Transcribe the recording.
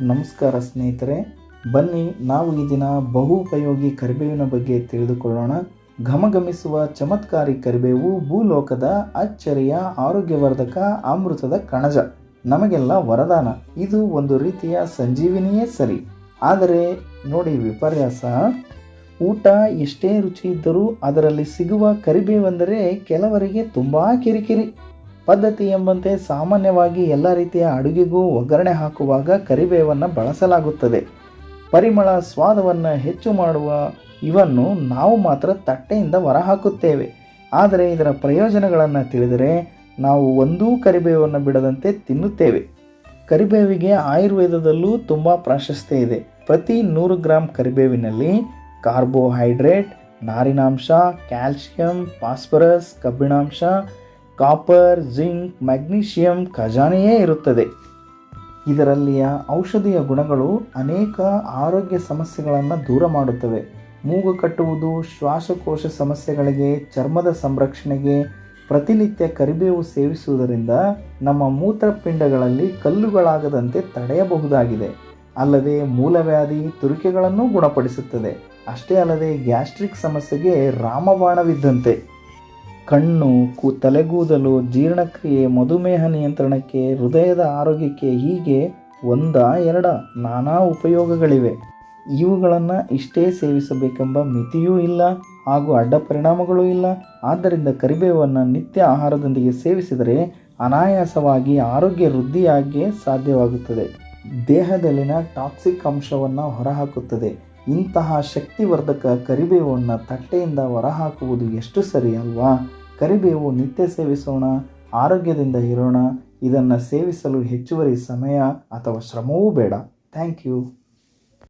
ನಮಸ್ಕಾರ ಸ್ನೇಹಿತರೆ, ಬನ್ನಿ ನಾವು ಈ ದಿನ ಬಹುಪಯೋಗಿ ಕರಿಬೇವಿನ ಬಗ್ಗೆ ತಿಳಿದುಕೊಳ್ಳೋಣ. ಘಮಘಮಿಸುವ ಚಮತ್ಕಾರಿ ಕರಿಬೇವು ಭೂಲೋಕದ ಅಚ್ಚರಿಯ ಆರೋಗ್ಯವರ್ಧಕ ಅಮೃತದ ಕಣಜ, ನಮಗೆಲ್ಲ ವರದಾನ. ಇದು ಒಂದು ರೀತಿಯ ಸಂಜೀವಿನಿಯೇ ಸರಿ. ಆದರೆ ನೋಡಿ ವಿಪರ್ಯಾಸ, ಊಟ ಎಷ್ಟೇ ರುಚಿ ಇದ್ದರೂ ಅದರಲ್ಲಿ ಸಿಗುವ ಕರಿಬೇವೆಂದರೆ ಕೆಲವರಿಗೆ ತುಂಬ ಕಿರಿಕಿರಿ. ಪದ್ಧತಿ ಎಂಬಂತೆ ಸಾಮಾನ್ಯವಾಗಿ ಎಲ್ಲ ರೀತಿಯ ಅಡುಗೆಗೂ ಒಗ್ಗರಣೆ ಹಾಕುವಾಗ ಕರಿಬೇವನ್ನು ಬಳಸಲಾಗುತ್ತದೆ. ಪರಿಮಳ ಸ್ವಾದವನ್ನು ಹೆಚ್ಚು ಮಾಡುವ ಇವನ್ನು ನಾವು ಮಾತ್ರ ತಟ್ಟೆಯಿಂದ ಹೊರಹಾಕುತ್ತೇವೆ. ಆದರೆ ಇದರ ಪ್ರಯೋಜನಗಳನ್ನು ತಿಳಿದರೆ ನಾವು ಒಂದೂ ಕರಿಬೇವನ್ನು ಬಿಡದಂತೆ ತಿನ್ನುತ್ತೇವೆ. ಕರಿಬೇವಿಗೆ ಆಯುರ್ವೇದದಲ್ಲೂ ತುಂಬ ಪ್ರಾಶಸ್ತ್ಯ ಇದೆ. ಪ್ರತಿ 100 ಗ್ರಾಂ ಕರಿಬೇವಿನಲ್ಲಿ ಕಾರ್ಬೋಹೈಡ್ರೇಟ್, ನಾರಿನಾಂಶ, ಕ್ಯಾಲ್ಸಿಯಂ, ಫಾಸ್ಫರಸ್, ಕಬ್ಬಿಣಾಂಶ, ಕಾಪರ್, ಜಿಂಕ್, ಮ್ಯಾಗ್ನೀಷಿಯಂ ಖಜಾನೆಯೇ ಇರುತ್ತದೆ. ಇದರಲ್ಲಿಯ ಔಷಧೀಯ ಗುಣಗಳು ಅನೇಕ ಆರೋಗ್ಯ ಸಮಸ್ಯೆಗಳನ್ನು ದೂರ ಮಾಡುತ್ತವೆ. ಮೂಗು ಕಟ್ಟುವುದು, ಶ್ವಾಸಕೋಶ ಸಮಸ್ಯೆಗಳಿಗೆ, ಚರ್ಮದ ಸಂರಕ್ಷಣೆಗೆ ಪ್ರತಿನಿತ್ಯ ಕರಿಬೇವು ಸೇವಿಸುವುದರಿಂದ ನಮ್ಮ ಮೂತ್ರಪಿಂಡಗಳಲ್ಲಿ ಕಲ್ಲುಗಳಾಗದಂತೆ ತಡೆಯಬಹುದಾಗಿದೆ. ಅಲ್ಲದೆ ಮೂಲವ್ಯಾಧಿ, ತುರಿಕೆಗಳನ್ನು ಗುಣಪಡಿಸುತ್ತದೆ. ಅಷ್ಟೇ ಅಲ್ಲದೆ ಗ್ಯಾಸ್ಟ್ರಿಕ್ ಸಮಸ್ಯೆಗೆ ರಾಮಬಾಣವಿದ್ದಂತೆ. ಕಣ್ಣು, ತಲೆಗೂದಲು, ಜೀರ್ಣಕ್ರಿಯೆ, ಮಧುಮೇಹ ನಿಯಂತ್ರಣಕ್ಕೆ, ಹೃದಯದ ಆರೋಗ್ಯಕ್ಕೆ, ಹೀಗೆ ನಾನಾ ಉಪಯೋಗಗಳಿವೆ. ಇವುಗಳನ್ನು ಇಷ್ಟೇ ಸೇವಿಸಬೇಕೆಂಬ ಮಿತಿಯೂ ಇಲ್ಲ ಹಾಗೂ ಅಡ್ಡ ಪರಿಣಾಮಗಳೂ ಇಲ್ಲ. ಆದ್ದರಿಂದ ಕರಿಬೇವನ್ನು ನಿತ್ಯ ಆಹಾರದೊಂದಿಗೆ ಸೇವಿಸಿದರೆ ಅನಾಯಾಸವಾಗಿ ಆರೋಗ್ಯ ವೃದ್ಧಿಯಾಗಿ ಸಾಧ್ಯವಾಗುತ್ತದೆ. ದೇಹದಲ್ಲಿನ ಟಾಕ್ಸಿಕ್ ಅಂಶವನ್ನು ಹೊರಹಾಕುತ್ತದೆ. ಇಂತಹ ಶಕ್ತಿವರ್ಧಕ ಕರಿಬೇವನ್ನು ತಟ್ಟೆಯಿಂದ ಹೊರಹಾಕುವುದು ಎಷ್ಟು ಸರಿ ಅಲ್ವಾ? ಕರಿಬೇವು ನಿತ್ಯ ಸೇವಿಸೋಣ, ಆರೋಗ್ಯದಿಂದ ಇರೋಣ. ಇದನ್ನು ಸೇವಿಸಲು ಹೆಚ್ಚುವರಿ ಸಮಯ ಅಥವಾ ಶ್ರಮವೂ ಬೇಡ. Thank you.